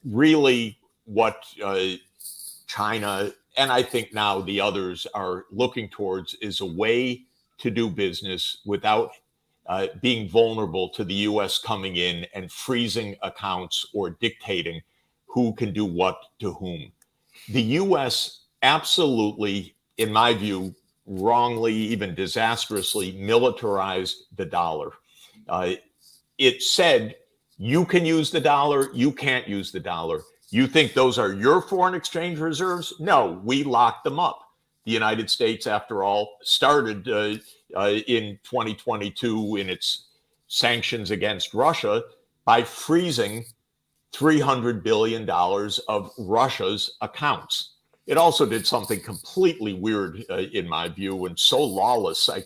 Really, what China and I think now the others are looking towards is a way to do business without being vulnerable to the U.S. coming in and freezing accounts or dictating who can do what to whom. The U.S. absolutely, in my view, wrongly, even disastrously militarized the dollar. It said, you can use the dollar, you can't use the dollar. You think those are your foreign exchange reserves? No, we locked them up. The United States, after all, started in 2022 in its sanctions against Russia by freezing $300 billion of Russia's accounts. It also did something completely weird, in my view, and so lawless, I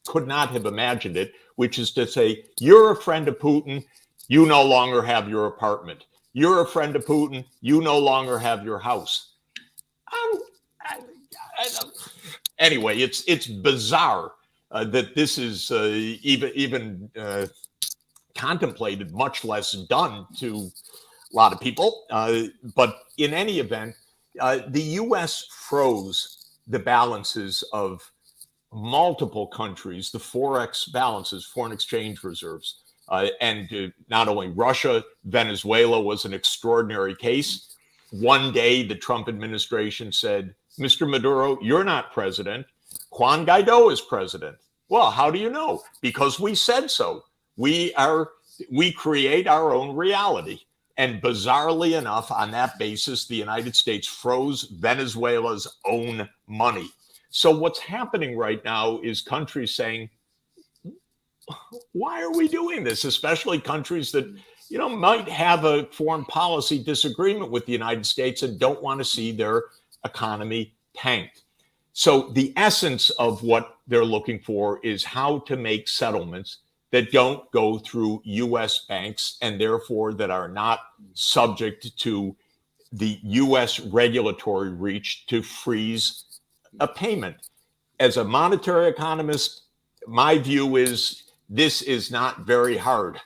could not have imagined it, which is to say, you're a friend of Putin, you no longer have your apartment. You're a friend of Putin, you no longer have your house. Anyway, it's bizarre that this is even contemplated, much less done to a lot of people. But in any event, the U.S. froze the balances of multiple countries, the Forex balances, foreign exchange reserves. And not only Russia, Venezuela was an extraordinary case. One day, the Trump administration said, Mr. Maduro, you're not president. Juan Guaido is president. Well, how do you know? Because we said so. We create our own reality. And bizarrely enough, on that basis, the United States froze Venezuela's own money. So what's happening right now is countries saying, why are we doing this? Especially countries that, might have a foreign policy disagreement with the United States and don't want to see their economy tanked. So the essence of what they're looking for is how to make settlements that don't go through U.S. banks and therefore that are not subject to the U.S. regulatory reach to freeze a payment. As a monetary economist, my view is this is not very hard.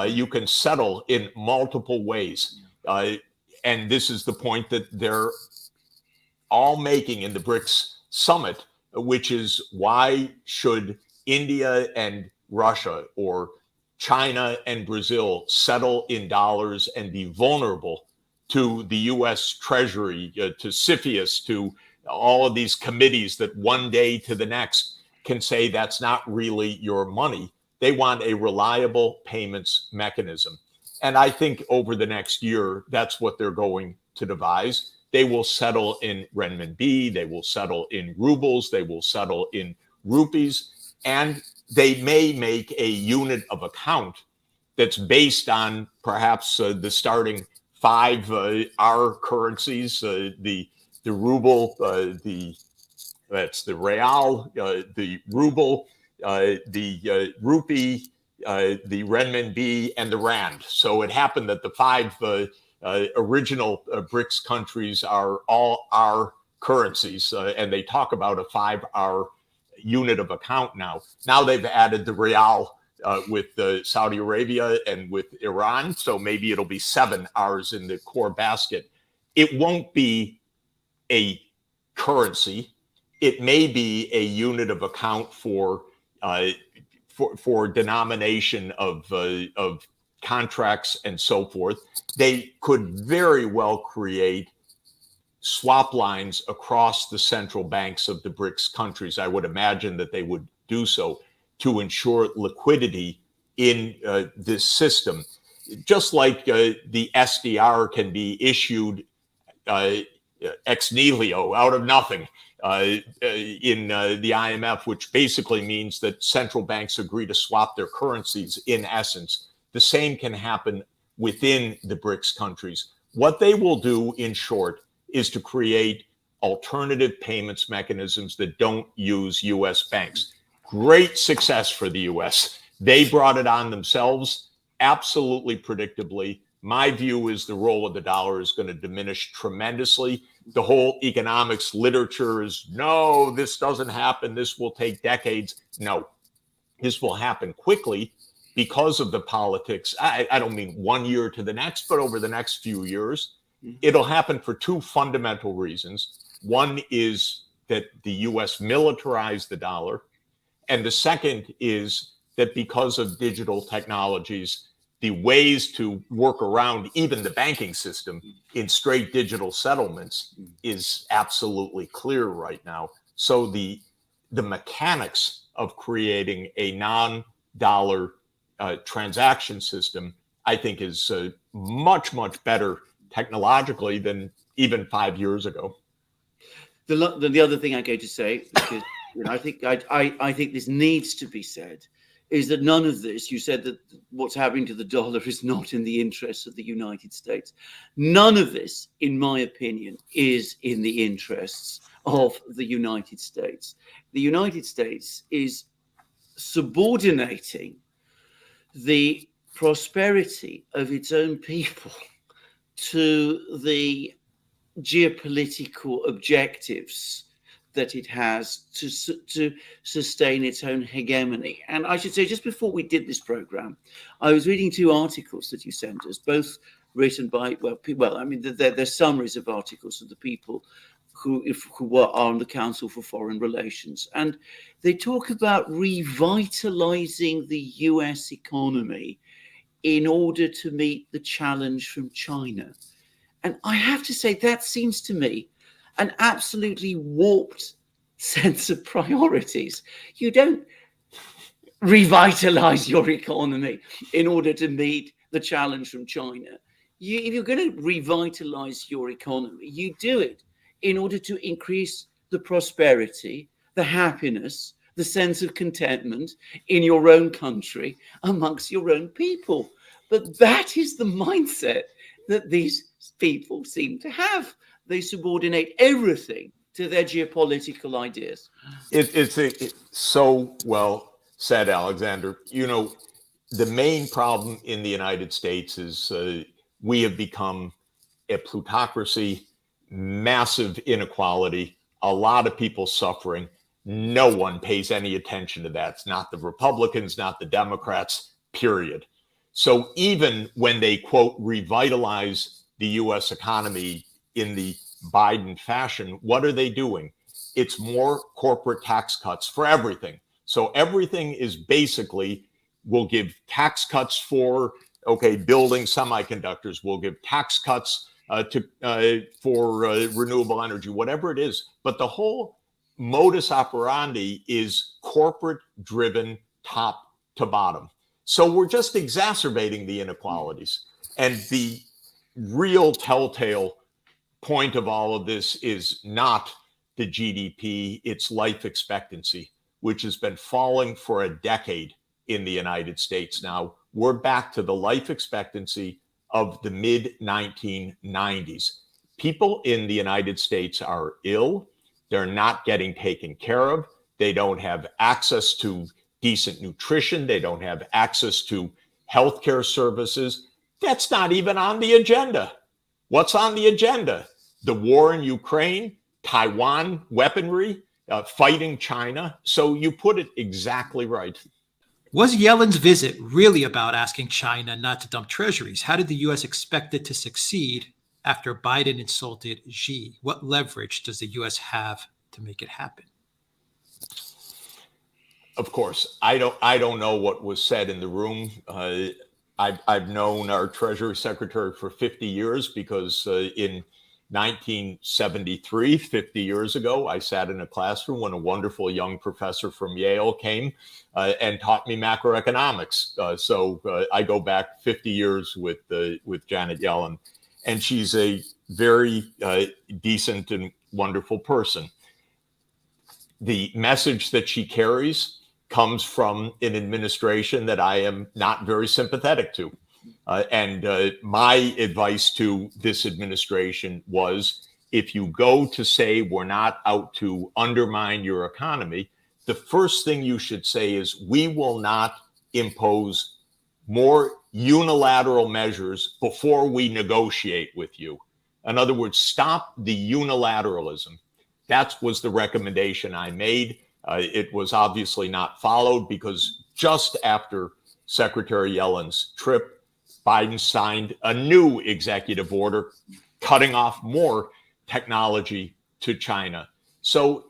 You can settle in multiple ways. And this is the point that they're all making in the BRICS summit, which is why should India and Russia or China and Brazil settle in dollars and be vulnerable to the U.S. Treasury, to CFIUS, to all of these committees that one day to the next can say that's not really your money. They want a reliable payments mechanism. And I think over the next year, that's what they're going to devise. They will settle in renminbi, they will settle in rubles, they will settle in rupees, and they may make a unit of account that's based on perhaps the starting 5 R currencies, the ruble, that's the real, the ruble, the rupee, the renminbi, and the rand. So it happened that the 5 original BRICS countries are all our currencies, and they talk about a 5R unit of account now. Now they've added the real with Saudi Arabia and with Iran, so maybe it'll be 7 R's in the core basket. It won't be a currency. It may be a unit of account for denomination of contracts and so forth. They could very well create swap lines across the central banks of the BRICS countries. I would imagine that they would do so to ensure liquidity in this system. Just like the SDR can be issued ex nihilo, out of nothing, in the IMF, which basically means that central banks agree to swap their currencies in essence. The same can happen within the BRICS countries. What they will do, in short, is to create alternative payments mechanisms that don't use U.S. banks. Great success for the U.S. They brought it on themselves, absolutely predictably. My view is the role of the dollar is going to diminish tremendously. The whole economics literature is, no, this doesn't happen. This will take decades. No, this will happen quickly. because of the politics. I don't mean 1 year to the next, but over the next few years, it'll happen for two fundamental reasons. One is that the US militarized the dollar. And the second is that because of digital technologies, the ways to work around even the banking system in straight digital settlements is absolutely clear right now. So the mechanics of creating a non-dollar transaction system, I think, is much, much better technologically than even 5 years ago. The other thing I'm going to say, because I think this needs to be said, is that none of this, you said that what's happening to the dollar is not in the interests of the United States. None of this, in my opinion, is in the interests of the United States. The United States is subordinating the prosperity of its own people to the geopolitical objectives that it has to sustain its own hegemony. And I should say, just before we did this program, I was reading two articles that you sent us, both written by, they're summaries of articles of the people who were on the Council for Foreign Relations. And they talk about revitalizing the US economy in order to meet the challenge from China. And I have to say, that seems to me an absolutely warped sense of priorities. You don't revitalize your economy in order to meet the challenge from China. If you're going to revitalize your economy, you do it in order to increase the prosperity, the happiness, the sense of contentment in your own country amongst your own people. But that is the mindset that these people seem to have. They subordinate everything to their geopolitical ideas. It's so well said, Alexander. The main problem in the United States is we have become a plutocracy, massive inequality, a lot of people suffering. No one pays any attention to that. It's not the Republicans, not the Democrats, period. So even when they, quote, revitalize the US economy in the Biden fashion, what are they doing? It's more corporate tax cuts for everything. So everything is basically, we'll give tax cuts for, building semiconductors. We'll give tax cuts for renewable energy, whatever it is. But the whole modus operandi is corporate driven top to bottom. So we're just exacerbating the inequalities. And the real telltale point of all of this is not the GDP, it's life expectancy, which has been falling for a decade in the United States now. We're back to the life expectancy of the mid-1990s. People in the United States are ill. They're not getting taken care of. They don't have access to decent nutrition. They don't have access to healthcare services. That's not even on the agenda. What's on the agenda? The war in Ukraine, Taiwan weaponry, fighting China. So you put it exactly right. Was Yellen's visit really about asking China not to dump treasuries? How did the U.S. expect it to succeed after Biden insulted Xi? What leverage does the U.S. have to make it happen? Of course, I don't know what was said in the room. I've known our Treasury Secretary for 50 years because in 1973, 50 years ago, I sat in a classroom when a wonderful young professor from Yale came and taught me macroeconomics. So I go back 50 years with Janet Yellen, and she's a very decent and wonderful person. The message that she carries comes from an administration that I am not very sympathetic to. And my advice to this administration was, if you go to say we're not out to undermine your economy, the first thing you should say is we will not impose more unilateral measures before we negotiate with you. In other words, stop the unilateralism. That was the recommendation I made. It was obviously not followed because just after Secretary Yellen's trip, Biden signed a new executive order cutting off more technology to China. So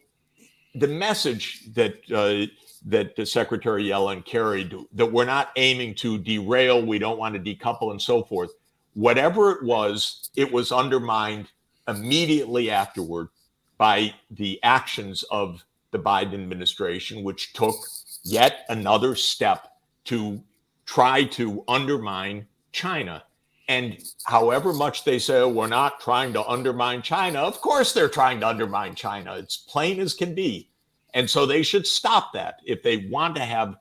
the message that Secretary Yellen carried, that we're not aiming to derail, we don't want to decouple and so forth, whatever it was undermined immediately afterward by the actions of the Biden administration, which took yet another step to try to undermine China. And however much they say, oh, we're not trying to undermine China, of course they're trying to undermine China. It's plain as can be. And so they should stop that. If they want to have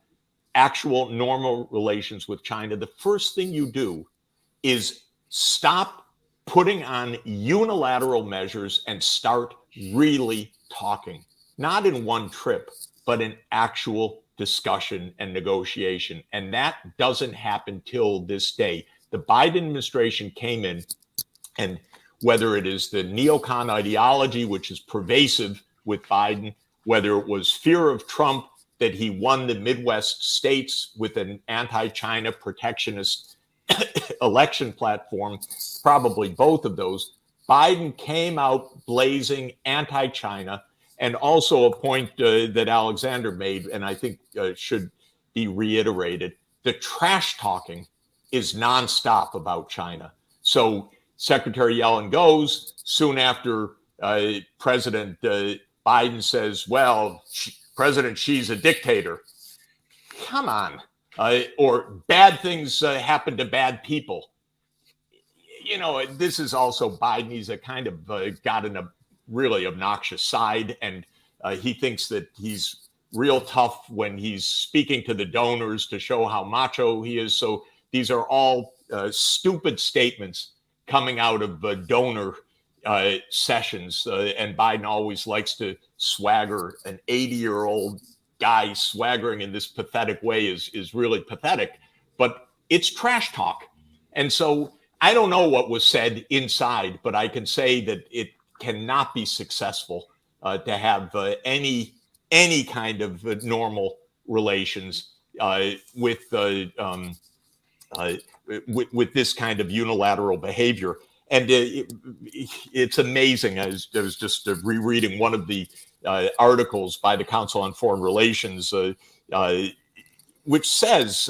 actual normal relations with China, the first thing you do is stop putting on unilateral measures and start really talking, not in one trip, but in actual discussion and negotiation. And that doesn't happen till this day. The Biden administration came in, and whether it is the neocon ideology, which is pervasive with Biden, whether it was fear of Trump, that he won the Midwest states with an anti-China protectionist election platform, probably both of those, Biden came out blazing anti-China. And also a point that Alexander made, and I think should be reiterated, the trash talking is nonstop about China. So Secretary Yellen goes, soon after President Biden says, well, President Xi's a dictator. Come on. Or bad things happen to bad people. You know, this is also Biden. He's a kind of gotten a really obnoxious side, and he thinks that he's real tough when he's speaking to the donors to show how macho he is. So these are all stupid statements coming out of donor sessions, and Biden always likes to swagger. An 80-year-old guy swaggering in this pathetic way is really pathetic, but it's trash talk. And so I don't know what was said inside, but I can say that it cannot be successful to have any kind of normal relations with this kind of unilateral behavior. And it's amazing. I was just rereading one of the articles by the Council on Foreign Relations, which says,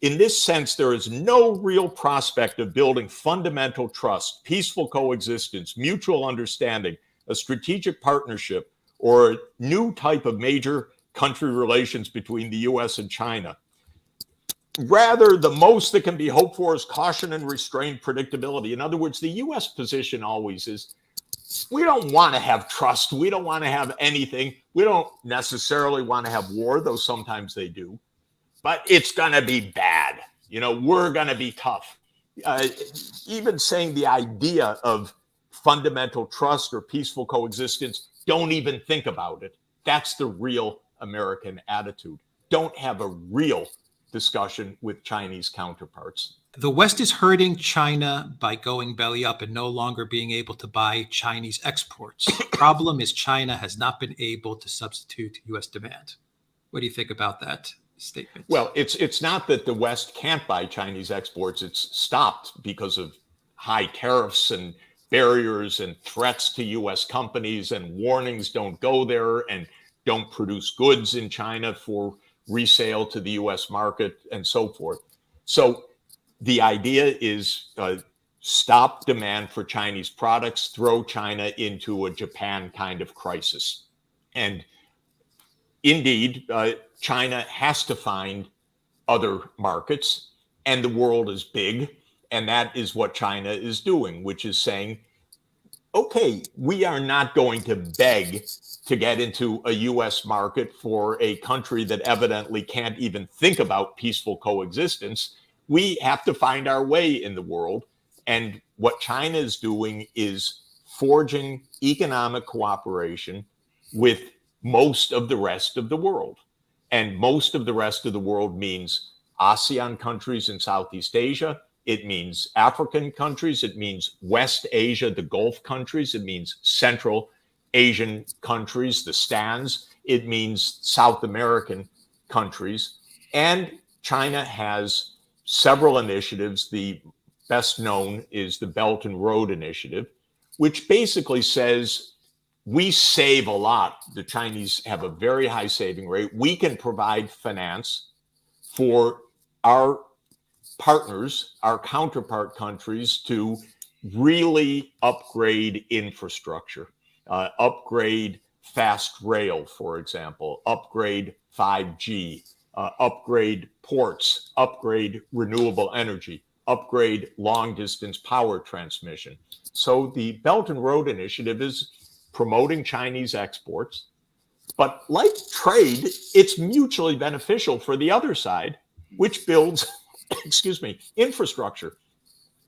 in this sense, there is no real prospect of building fundamental trust, peaceful coexistence, mutual understanding, a strategic partnership, or a new type of major country relations between the U.S. and China. Rather, the most that can be hoped for is caution and restrained predictability. In other words, the U.S. position always is, we don't want to have trust. We don't want to have anything. We don't necessarily want to have war, though sometimes they do. But it's going to be bad. You know, we're going to be tough. Even saying the idea of fundamental trust or peaceful coexistence, don't even think about it. That's the real American attitude. Don't have a real discussion with Chinese counterparts. The West is hurting China by going belly up and no longer being able to buy Chinese exports. The problem is China has not been able to substitute U.S. demand. What do you think about that statement? Well, it's not that the West can't buy Chinese exports. It's stopped because of high tariffs and barriers and threats to U.S. companies and warnings, don't go there and don't produce goods in China for resale to the U.S. market and so forth. So the idea is stop demand for Chinese products, throw China into a Japan kind of crisis. And indeed, China has to find other markets, and the world is big. And that is what China is doing, which is saying, okay, we are not going to beg to get into a U.S. market for a country that evidently can't even think about peaceful coexistence. We have to find our way in the world. And what China is doing is forging economic cooperation with most of the rest of the world. And most of the rest of the world means ASEAN countries in Southeast Asia. It means African countries. It means West Asia, the Gulf countries. It means Central Asian countries, the STANs. It means South American countries. And China has several initiatives. The best known is the Belt and Road Initiative, which basically says we save a lot. The Chinese have a very high saving rate. We can provide finance for our partners, our counterpart countries, to really upgrade infrastructure, upgrade fast rail, for example, upgrade 5G, upgrade ports, upgrade renewable energy, upgrade long distance power transmission. So the Belt and Road Initiative is promoting Chinese exports, but like trade, it's mutually beneficial for the other side, which builds, infrastructure.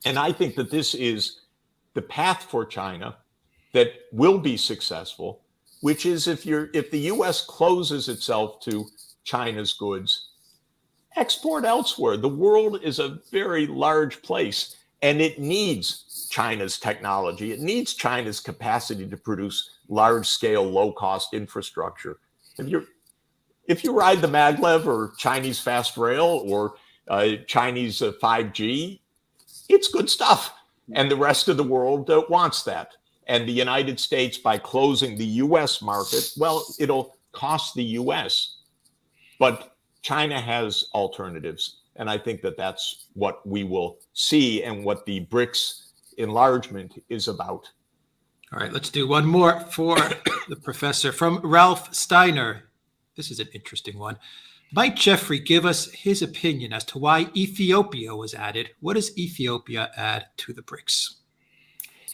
And I think that this is the path for China that will be successful, which is if the US closes itself to China's goods, export elsewhere. The world is a very large place, and it needs China's technology. It needs China's capacity to produce large-scale, low-cost infrastructure. If you ride the maglev or Chinese fast rail or Chinese 5G, it's good stuff. And the rest of the world wants that. And the United States, by closing the US market, well, it'll cost the US. But China has alternatives. And I think that that's what we will see and what the BRICS enlargement is about. All right, let's do one more for the professor. From Ralph Steiner. This is an interesting one. Might Jeffrey give us his opinion as to why Ethiopia was added? What does Ethiopia add to the BRICS?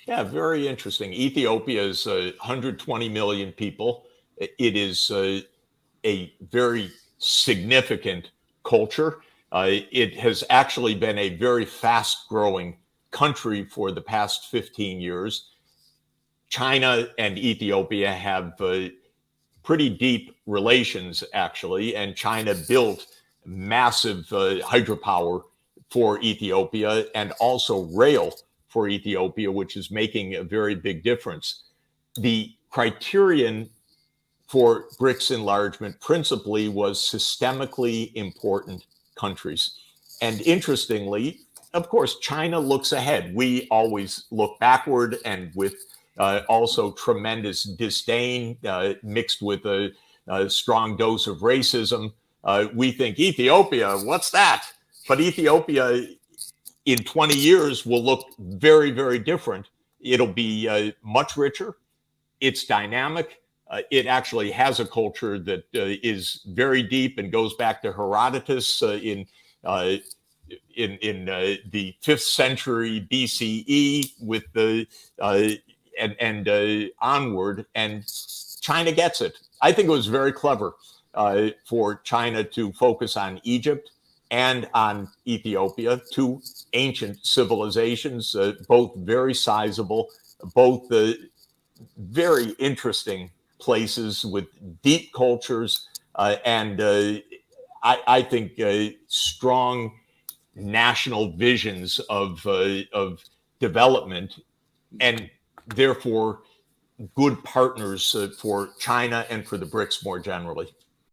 Yeah, very interesting. Ethiopia is 120 million people. It is a very significant culture. It has actually been a very fast-growing country for the past 15 years. China and Ethiopia have pretty deep relations, actually, and China built massive hydropower for Ethiopia and also rail for Ethiopia, which is making a very big difference. The criterion for BRICS enlargement principally was systemically important countries. And interestingly, of course, China looks ahead. We always look backward, and with also tremendous disdain mixed with a strong dose of racism. We think Ethiopia, what's that? But Ethiopia in 20 years will look very, very different. It'll be much richer. It's dynamic. It actually has a culture that is very deep and goes back to Herodotus in the 5th century BCE with the and onward, and China gets it. I think it was very clever for China to focus on Egypt and on Ethiopia, two ancient civilizations, both very sizable, both very interesting places with deep cultures, and I think strong national visions of development, and therefore good partners for China and for the BRICS more generally.